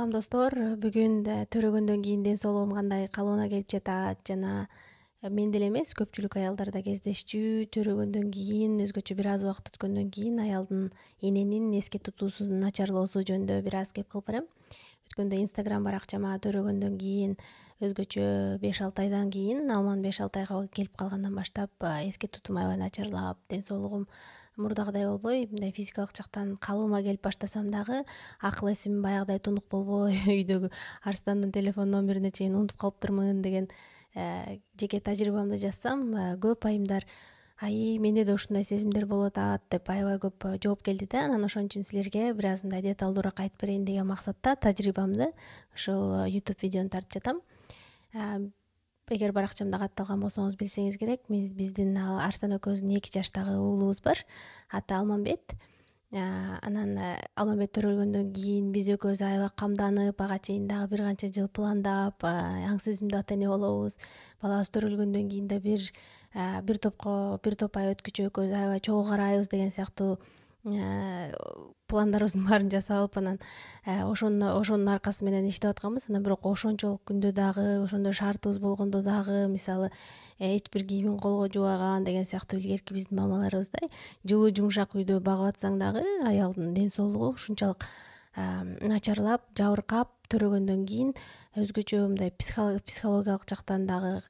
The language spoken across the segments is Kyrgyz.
Салам достор, бүгүн төрөгөндөн кийин ден соолугум кандай калыбына келип жатат жана мен деле эмес көпчүлүк аялдарда кездешчү төрөгөндөн кийин өзгөчө бир аз убакыт өткөндөн кийин аялдын эненин эске тутуусунун начарлоосу жөнүндө бир аз кеп кылып барам. Өткөндө инстаграм баракчама төрөгөндөн кийин өзгөчө 5-6 айдан кийин алман 5-6 айга келип калгандан баштап эске тутуум аябай начарлап, ден соолугум мурдагыдай болбой, мындай физикалык жактан калыбыма келип баштасам дагы акыл эсим баягыдай тунук болбой үйдөгү арстандын телефон номерине чейин унутуп калыптырмын деген жеке тажрыйбамды жазсам, көп айымдар менде да ушундай сезимдер болуп атат деп аябай көп жооп келди да. Анан ошон үчүн силерге бир аз мындай деталдуураак айтып берейин деген максатта тажрыйбамды ушул YouTube видеону тартып жатам. Эгер баракчамда катталган болсоңуз билсеңиз керек, биздин Арстан экөөбүздүн 2 жаштагы уулубуз бар. Аты Алманбет. Анан Алманбет төрөлгөндөн кийин биз экөөбүз аябай камданып, ага чейин дагы бир канча жыл пландап, аң сезимдүү ата эне болобуз. Балабыз төрөлгөндөн кийин да бир топ ай өткүчө экөөбүз аябай чогуу карайбыз деген сыяктуу пландарыбыздын баарын жасап, анан ошонун аркасы менен иштеп атканбыз. Анан бирок ошончолук күндө дагы, ошондой шартыбыз болгондо дагы, мисалы эч бир кийимин колго жубаган деген сыяктуу илгерки биздин мамаларыбыздай жылуу жумшак үйдө багып атсаң дагы аялдын ден соолугу ушунчалык начарлап, жабыркап төрөгөндөн кийин өзгөчө мындай психологиялык жактан дагы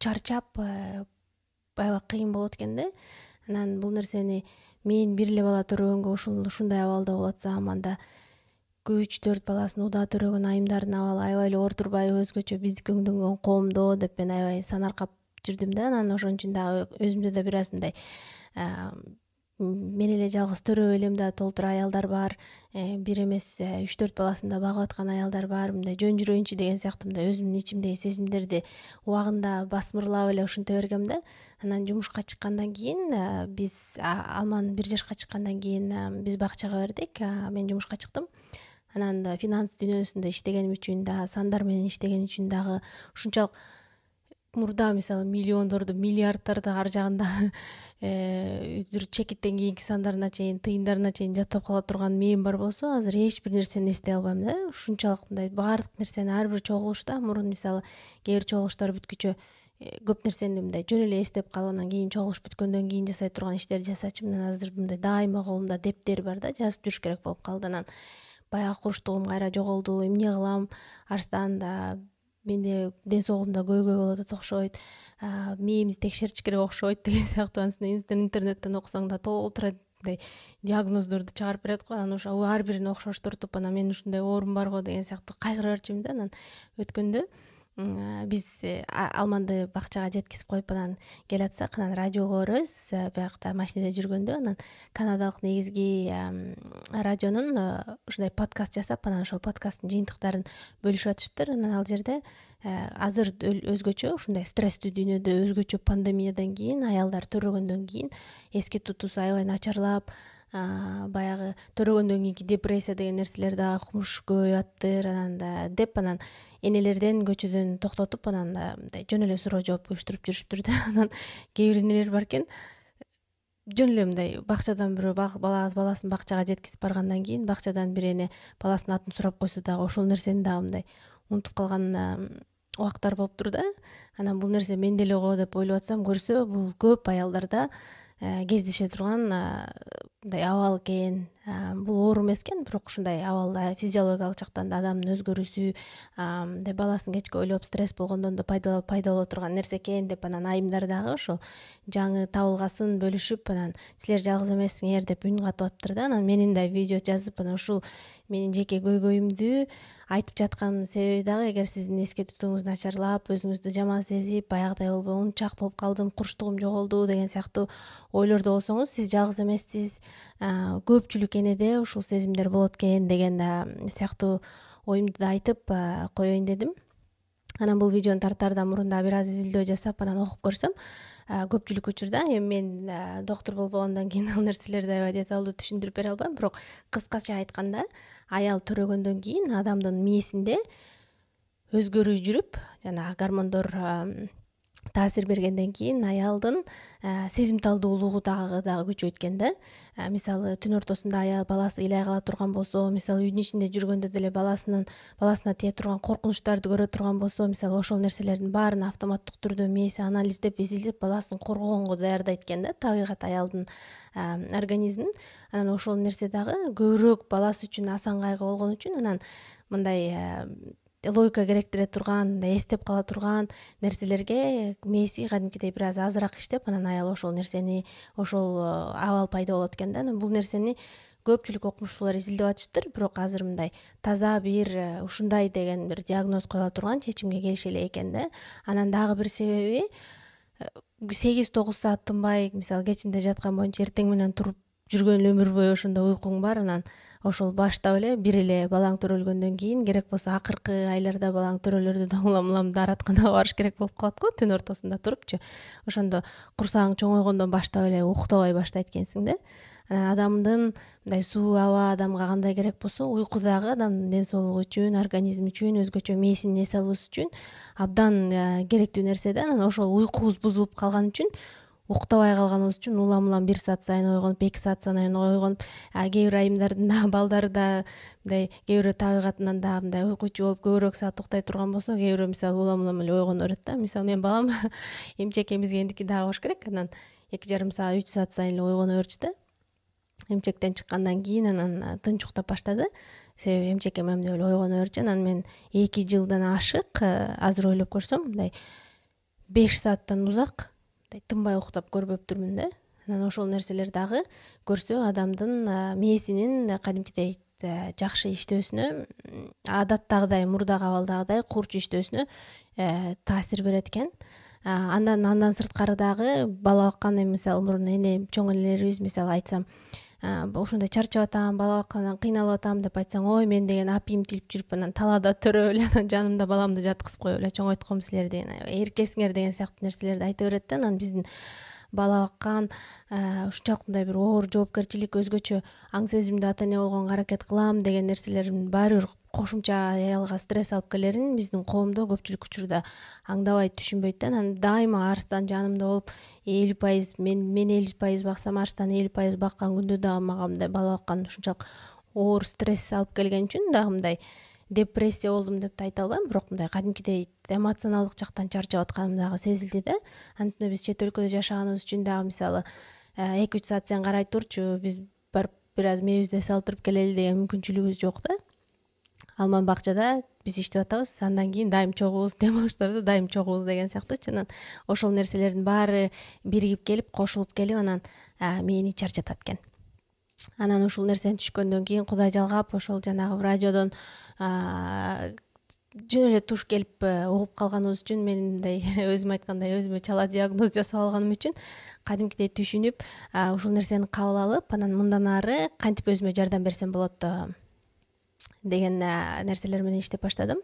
чарчап, аябай кыйын болот экен да. Анан бул нерсени мен бир эле бала төрөгөнгө ушундай абалда болуп атсам, анда 3-4 баласын удаа төрөгөн айымдардын абалы аябай эле оор турбайбы, өзгөчө биздики өңдөнгөн коомдо деп мен аябай санаркап жүрдүм да. Анан ошон үчүн дагы өзүмдө да бир аз мындай мен эле жалгыз төрөп элем да, толтура аялдар бар, бир эмес 3-4 баласын да багып аткан аялдар бар, мындай жөн жүрөйүнчү деген сыяктуу мындай өзүмдүн ичимдеги сезимдерди убагында басмырлап эле ушинте бергем да. Анан жумушка чыккандан кийин биз Алман 1 жашка чыккандан кийин биз бакчага бердик. Мен жумушка чыктым. Анан финанс дүйнөсүндө иштегеним үчүн да, сандар менен иштеген үчүн дагы ушунчалык мурда мисалы миллиондорду, миллиарддарды ар жагында чекиттен кийинки сандарына чейин, тыйындарына чейин жаттап кала турган мен бар болсо, азыр эч бир нерсени эстей албайм да. Ушунчалык мындай баардык нерсени ар бир чогулушта, мурун мисалы кээ бир чогулуштар бүткүчө көп нерсени мындай жөн эле эстеп калып, анан кийин чогулуш бүткөндөн кийин жасай турган иштерди жасачумун. Анан азыр мындай дайыма колумда дептер бар да, жазып жүрүш керек болуп калды. Анан баягы курчтугум кайра жоголду. Эмне кылам? Арстан да менде ден соолугумда көйгөй болуп атат окшойт. Мээримди текшертиш керек окшойт деген сыяктуу. Анан интернеттен окусаң да толтура мындай диагноздорду чыгарып берет го. Анан ошо ар бирине окшоштуртуп, анан мен ушундай оорум бар го деген сыяктуу кайгыра берчүмүн да. Анан өткөндө биз Алманды бакчага жеткизип коюп анан келатсак, анан радиого көрөбүз биякта машинеде жүргөндө. Анан канадалык негизги радионун ушундай подкаст жасап, анан ошол подкасттын жыйынтыктарын бөлүшүп атышыптыр. Анан ал жерде азыр өзгөчө ушундай стресстүү дүйнөдө, өзгөчө пандемиядан кийин аялдар төрөгөндөн кийин эске тутуусу аябай начарлап, баягы төрөгөндөн кийинки депрессия деген нерселер дагы кумуш көбөйүп аттыр. Анан энелерден көчөдөн токтотуп, анан мындай жөн эле суроо жооп көчтүрүп жүрүшүптүр да. Анан кээ бир энелер бар экен, жөн эле мындай бакчадан бирөө баласын бакчага жеткизип баргандан кийин бакчадан бир эне баласынын атын сурап койсо дагы ошол нерсени дагы мындай унутуп калган убактар болуптур да. Анан бул нерсе менде эле го деп ойлоп атсам, көрсө бул көп аялдарда кездеше турган мындай абал экен. Бул оор эмес экен, бирок ушундай абалда физиологиялык жактан да адамдын өзгөрүүсү, мындай баласын кечке ойлоп стресс болгондон да пайда боло турган нерсе экен деп, анан айымдар дагы ошол жаңы табылгасын бөлүшүп, анан силер жалгыз эмессиңер деп үн катып аттыр да. Анан менин да видео жазып, анан ушул менин жеке көйгөйүмдү айтып жатканымдын себеби дагы, эгер сиздин эске тутууңуз начарлап, өзүңүздү жаман сезип, баягыдай болбой унчак болуп калдым, курчтугум жоголду деген сыяктуу ойлордо болсоңуз, сиз жалгыз эмессиз, көпчүлүк энеде ушул сезимдер болот экен деген сыяктуу оюмду да айтып коеюн дедим. Анан бул видеону тартаарда мурун да бир аз изилдөө жасап, анан окуп көрсөм, көпчүлүк учурда, эми мен доктур болбогондон кийин ал нерселерди аябай деталдуу түшүндүрүп бере албайм, бирок кыскача айтканда, аял төрөгөндөн кийин адамдын мээсинде өзгөрүү жүрүп, жана гормондор таасир бергенден кийин аялдын сезимталдуулугу дагы күчөйт экен да. Мисалы түн ортосунда аял баласы ыйлай кала турган болсо, мисалы үйдүн ичинде жүргөндө деле баласына тие турган коркунучтарды көрө турган болсо, мисалы ошол нерселердин баарын автоматтык түрдө мээси анализдеп, изилдеп баласын коргогонго даярдайт экен да, табигат аялдын организмин. Анан ошол нерсе дагы көбүрөөк баласы үчүн асан кайгы болгон үчүн анан мындай логика керектире турган, эстеп кала турган нерселерге мээси кадимкидей бир аз азыраак иштеп, анан аял ошол нерсени, ошол абал пайда болот экен да. Анан бул нерсени көпчүлүк окумуштуулар изилдеп атышыптыр, бирок азыр мындай таза бир ушундай деген бир диагноз коюла турган чечимге келише элек экен да. Анан дагы бир себеби 8-9 саат тынбай, мисалы кечинде жаткан боюнча эртең менен туруп жүргөн эле өмүр бою ошондой уйкуң бар, анан ошол баштап эле бир эле балаң төрөлгөндөн кийин керек болсо акыркы айларда балаң төрөлөрдө да улам дааратканага барыш керек болуп калат го, түн ортосунда турупчу. Ошондо курсагың чоңойгондон баштап эле уктабай баштайт экенсиң да. Адамдын мындай суу аба адамга кандай керек болсо, уйку дагы адамдын ден соолугу үчүн, организми үчүн, өзгөчө мээсинин эс алуусу үчүн абдан керектүү нерсе да. Анан ошол уйкубуз бузулуп калган үчүн, уктабай калганыбыз үчүн улам 1 саат сайын ойгонуп, 2 саат сайын ойгонуп, кээ бир айымдардын да балдары да мындай кээ бирөө табигатынан да мындай уйкучу болуп көбүрөөк саат уктай турган болсо, кээ бирөө мисалы улам эле ойгоно берет да. Мисалы менин балам эмчек эмизгендики дагы болуш керек, анан 2,5 саат 3 саат сайын эле ойгоно берчү да. Эмчектен чыккандан кийин анан тынч уктап баштады. Себеби эмчек эмем деп эле ойгоно берчү. Анан мен 2 жылдан ашык азыр ойлоп көрсөм мындай 5 сааттан узак тынбай уктап көрбөптүрмүн да. Анан ошол нерселер дагы көрсө адамдын мээсинин кадимкидей жакшы иштөөсүнө, адаттагыдай, мурдагы абалдагыдай курч иштөөсүнө таасир берет экен. Андан сырткары дагы бала баккан, мисалы мурун чоң энелерибиз мисалы айтсам, ушундай чарчап атам, бала баккандан кыйналып атам деп айтсаң, ой мен деген апийим тилип жүрүп анан талаада төрөп эле анан жанымда баламды жаткызып коюп эле чоңойтком силер деген, эркесиңер деген сыяктуу нерселерди айта берет да. Анан биздин бала баккан ушунчалык мындай бир оор жоопкерчилик, өзгөчө аң сезимдүү ата эне болгонго аракет кылам деген нерселерин баары бир кошумча аялга стресс алып келерин биздин коомдо көпчүлүк учурда аңдабайт, түшүнбөйт да. Анан дайыма Арстан жанымда болуп 50%, мен 50% баксам, Арстан 50% баккан күндө дагы мага мындай бала баккан ушунчалык оор стресс алып келген үчүн дагы мындай депрессия болдум деп да айта албайм, бирок мындай кадимкидей эмоционалдык жактан чарчап атканым дагы сезилди да. Анткени биз чет өлкөдө жашаганыбыз үчүн дагы мисалы 2-3 саат сен карай турчу, биз барып бир аз мээбизди эсалтырып келели деген мүмкүнчүлүгүбүз жок да. Алман бакчада биз иштеп атабыз, андан кийин дайым чогубуз, дем алыштарда дайым чогубуз деген сыяктуучу. Анан ошол нерселердин баары биригип келип, кошулуп келип анан мени чарчатат экен. Анан ушул нерсени түшкөндөн кийин Кудай жалгап, ошол жанагы радиодон жөн эле туш келип угуп калганыбыз үчүн, мен мындай өзүм айткандай өзүмө чала диагноз жасап алганым үчүн кадимкидей түшүнүп, ушул нерсени кабыл алып, анан мындан ары кантип өзүмө жардам берсем болот деген нерселер менен иштеп баштадым.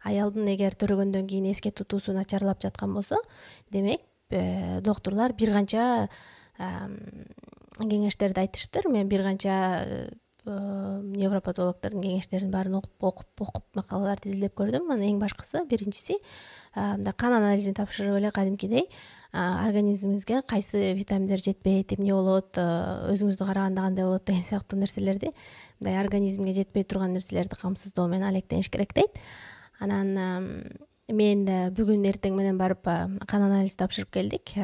Аялдын эгер төрөгөндөн кийин эске тутуусу начарлап жаткан болсо, демек доктурлар бир канча кеңештерди айтышыптыр. Мен бир канча невропатологдордун кеңештерин баарын окуп макалаларды изилдеп көрдүм. Анан эң башкысы, биринчиси мындай кан анализин тапшырып эле кадимкидей организмиңизге кайсы витаминдер жетпейт, эмне болот, өзүңүздү караганда кандай болот деген сыяктуу нерселерди, мындай организмге жетпей турган нерселерди камсыздоо менен алектениш керек дейт. Анан мен бүгүн эртең менен барып кан анализ тапшырып келдик.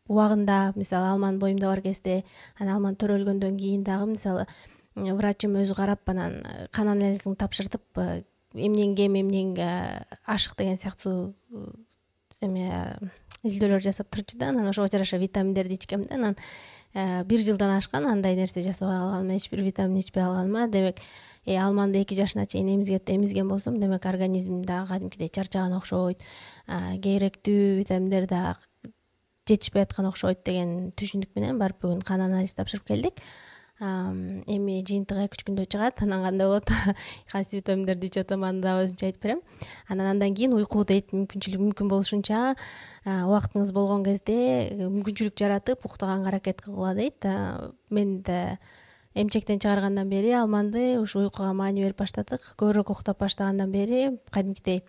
Убагында мисалы Алман боюмда бар кезде, анан Алман төрөлгөндөн кийин дагы мисалы врачым өзү карап, анан кан анализин тапшыртып, эмнең кем, эмнең ашык деген сыяктуу изилдөөлөр жасап турчу да. Анан ошого жараша витаминдерди ичкем да. Анан 1 жылдан ашкан андай нерсе жасабай калганыма, эч бир витамин ичпей калганыма, демек Алманды 2 жашына чейин эмизген болсом, демек организмим дагы кадимкидей чарчаган окшойт, керектүү витаминдер дагы жетишпей аткан окшойт деген түшүндүк менен барып бүгүн кан анализ тапшырып келдик. Эми жыйынтыгы 2-3 күндө чыгат. Анан кандай болот, кайсы витаминдерди ичип атам, аны да өзүнчө айтып берем. Андан кийин уйку дейт, мүмкүн болушунча убактыңыз болгон кезде мүмкүнчүлүк жаратып уктаганга аракет кылгыла дейт. Мен да эмчектен чыгаргандан бери Алманды ушу уйкуга маани берип баштадык. Көбүрөөк уктап баштагандан бери кадимкидей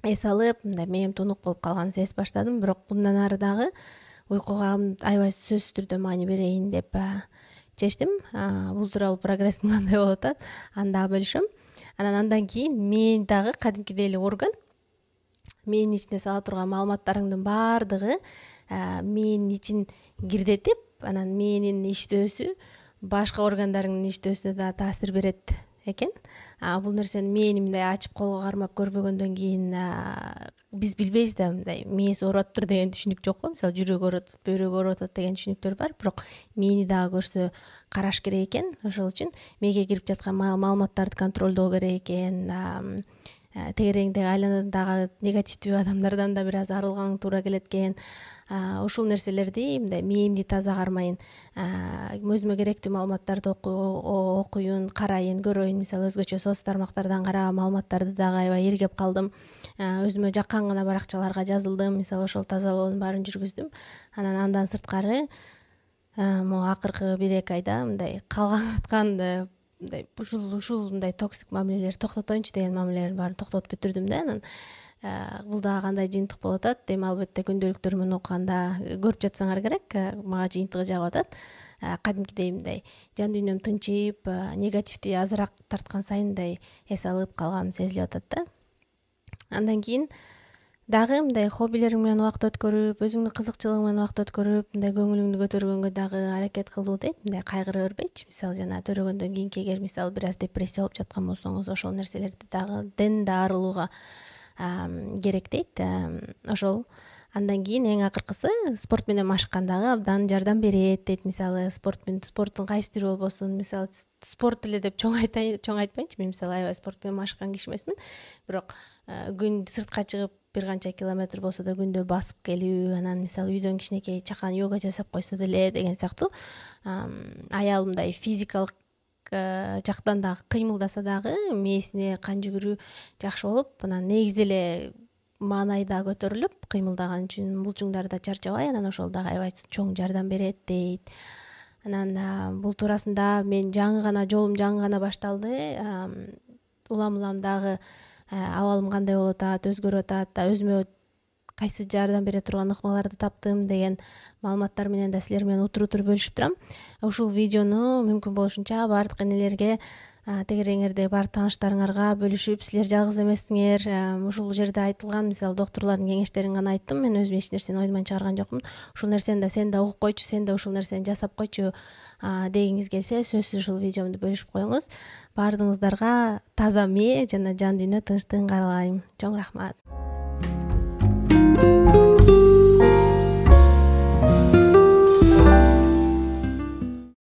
эс алып, мындай мээм тунук болуп калганын сезип баштадым. Бирок мындан ары дагы уйкуга аябай сөзсүз түрдө маани берейин деп чечтим. Бул тууралуу прогрессим кандай болуп атат, аны дагы бөлүшөм. Андан кийин мээ дагы кадимкидей эле орган. Мээнин ичине сала турган маалыматтарыңдын баардыгы мээнин ичин кирдетип, анан мээнин иштөөсү башка органдарыңдын иштөөсүнө да таасир берет экен. Бул нерсени мээни мындай ачып колго кармап көрбөгөндөн кийин биз билбейбиз да, мындай мээси ооруп атыптыр деген түшүнүк жок го. Мисалы жүрөгү ооруп атат, бөйрөгү ооруп атат деген түшүнүктөр бар, бирок мээни дагы көрсө караш керек экен. Ошол үчүн мээге кирип жаткан маалыматтарды контролдоо керек экен. Тегереңдеги айланадагы негативдүү адамдардан да бир аз арылгаң туура келет экен. Ушул нерселерди мындай мээмди таза кармайын, өзүмө керектүү маалыматтарды окуйын, карайын, көрөйүн. Мисалы өзгөчө соц тармактардан караган маалыматтарды дагы аябай иргеп калдым. Өзүмө жаккан гана баракчаларга жазылдым. Мисалы ошол тазалоонун баарын жүргүздүм. Андан сырткары могу акыркы 1-2 айда мындай калган аткан мындай ушул мындай токсик мамилелерди токтотоюнчу деген мамилелердин баарын токтотуп бүтүрдүм да. Анан бул дагы кандай жыйынтык болуп атат? Эми албетте күндөлүктөрүмөн окуганда көрүп жатсаңар керек, мага жыйынтыгы жагып атат. Кадимкидей мындай жан дүйнөм тынчыйып, негативди азыраак тарткан сайын мындай эс алып калганым сезилип атат да. Андан кийин дагы мындай хоббилериң менен убакыт өткөрүп, өзүңдүн кызыкчылыгың менен убакыт өткөрүп, мындай көңүлүңдү көтөргөнгө дагы аракет кылуу дейт. Мындай кайгыра бербейчи. Мисалы жана төрөгөндөн кийинки эгер мисалы бир аз депрессия болуп жаткан болсоңуз, ошол нерселерди дагы да арылууга керек дейт. Ошол. Андан кийин эң акыркысы спорт менен машыккан дагы абдан жардам берет дейт. Мисалы спорттун кайсы түрү болбосун, мисалы спорт эле деп чоң айтпайынчы. Мен мисалы аябай спорт менен машыккан киши эмесмин. Бирок күн сыртка чыгып бир канча километр болсо да күндө басып келүү, анан мисалы үйдөн кичинекей чакан йога жасап койсо деле деген сыяктуу аялымдай физикалык жактан дагы кыймылдаса дагы мээсине кан жүгүрүү жакшы болуп, анан негизи эле маанайы да көтөрүлүп, кыймылдаган үчүн булчуңдары да чарчабай, анан ошол дагы аябай чоң жардам берет дейт. Анан бул туурасында мен жолум жаңы гана башталды. Улам дагы абалым кандай болуп атат, өзгөрүп атат, өзүмө кайсы жардам бере турган ыкмаларды таптым деген маалыматтар менен да силер менен утур бөлүшүп турам. Ушул видеону мүмкүн болушунча баардык энелерге, тегереңердеги баардык тааныштарыңарга бөлүшүп, силер жалгыз эмессиңер. Ушул жерде айтылган мисалы доктурлардын кеңештерин гана айттым. Мен өзүм эч нерсени ойдуман чыгарган жокмун. Ушул нерсени да сен да угуп койчу, сен да ушул нерсени жасап койчу дегиңиз келсе, сөзсүз ушул видеомду бөлүшүп коюңуз. Баардыгыңыздарга таза мээ жана жан дүйнө тынчтыгын каалайм. Чоң рахмат.